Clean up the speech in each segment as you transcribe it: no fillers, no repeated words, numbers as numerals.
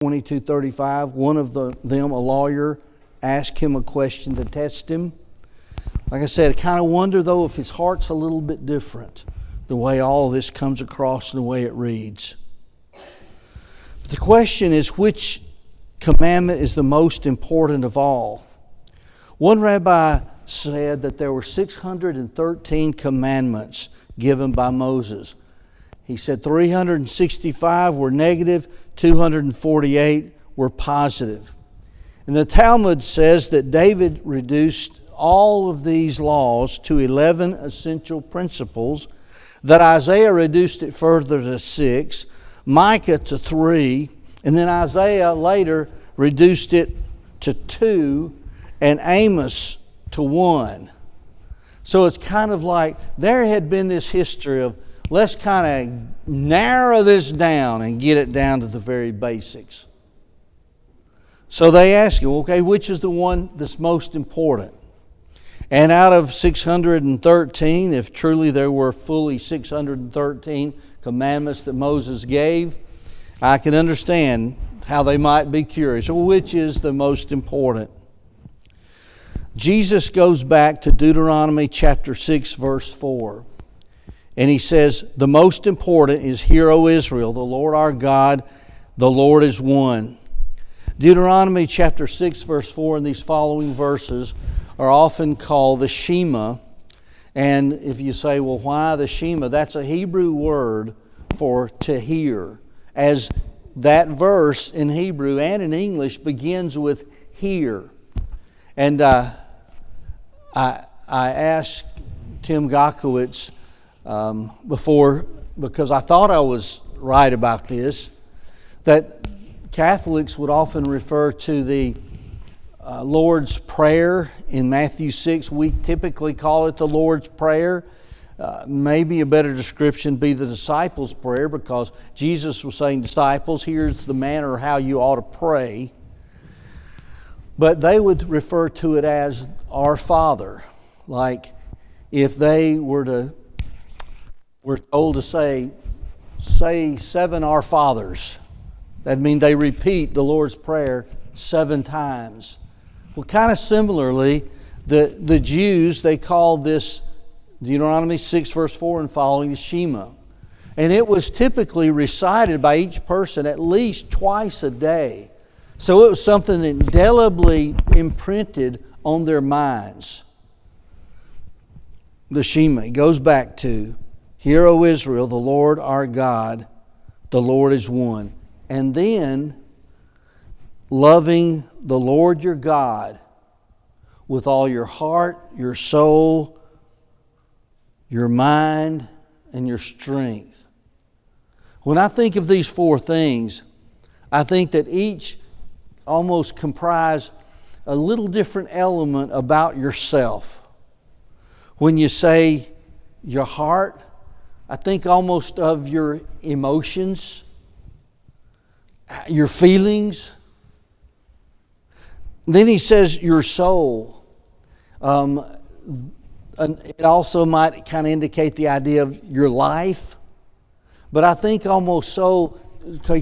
22:35, one of them, a lawyer, asked him a question to test him. Like I said, I kind of wonder, though, if his heart's a little bit different, the way all this comes across and the way it reads. But the question is, which commandment is the most important of all? One rabbi said that there were 613 commandments given by Moses. He said 365 were negative, 248 were positive. And the Talmud says that David reduced all of these laws to 11 essential principles, that Isaiah reduced it further to 6, Micah to 3, and then Isaiah later reduced it to 2, and Amos to 1. So it's kind of like there had been this history of, let's kind of narrow this down and get it down to the very basics. So they ask you, okay, which is the one that's most important? And out of 613, if truly there were fully 613 commandments that Moses gave, I can understand how they might be curious. Well, which is the most important? Jesus goes back to Deuteronomy chapter 6, verse 4. And he says, the most important is, Hear, O Israel, the Lord our God, the Lord is one. Deuteronomy chapter 6, verse 4, and these following verses are often called the Shema. And if you say, well, why the Shema? That's a Hebrew word for to hear. As that verse in Hebrew and in English begins with hear. And I asked Tim Gakowitz before, because I thought I was right about this, that Catholics would often refer to the Lord's Prayer in Matthew 6. We typically call it the Lord's Prayer. Maybe a better description be the disciples' prayer, because Jesus was saying, disciples, here's the manner how you ought to pray. But they would refer to it as Our Father. Like if they were told to say 7 Our Fathers, that'd mean they repeat the Lord's Prayer 7 times. Well, kind of similarly, the Jews, they called this Deuteronomy 6 verse 4 and following the Shema. And it was typically recited by each person at least twice a day. So it was something indelibly imprinted on their minds. The Shema, it goes back to, Hear, O Israel, the Lord our God, the Lord is one. And then, loving the Lord your God with all your heart, your soul, your mind, and your strength. When I think of these 4 things, I think that each almost comprise a little different element about yourself. When you say your heart, I think almost of your emotions, your feelings. Then he says your soul. It also might kind of indicate the idea of your life. But I think almost so,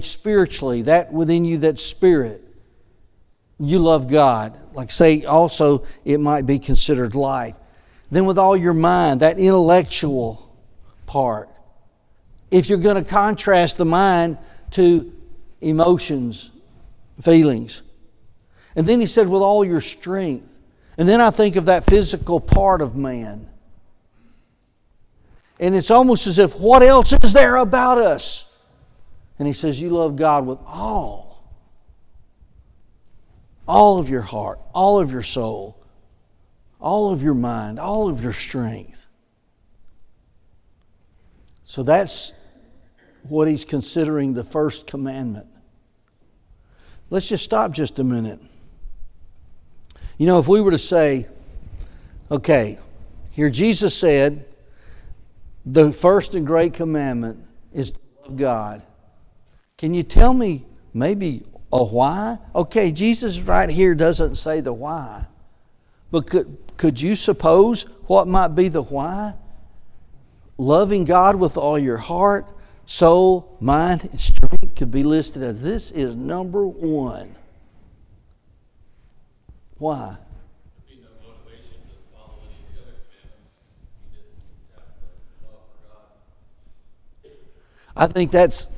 spiritually, that within you, that spirit, you love God. Like say also it might be considered life. Then with all your mind, that intellectual part. If you're going to contrast the mind to emotions, feelings. And then he said with all your strength. And then I think of that physical part of man. And it's almost as if, what else is there about us? And he says, you love God with all of your heart, all of your soul, all of your mind, all of your strength. So that's what he's considering the first commandment. Let's just stop just a minute. You know, if we were to say, okay, here Jesus said, the first and great commandment is to love God. Can you tell me maybe a why? Okay, Jesus right here doesn't say the why. But could you suppose what might be the why? Loving God with all your heart, soul, mind, and strength. could be listed as this is number one. Why? There'd be no motivation to follow any of the other commandments if you didn't have the love for God. I think that's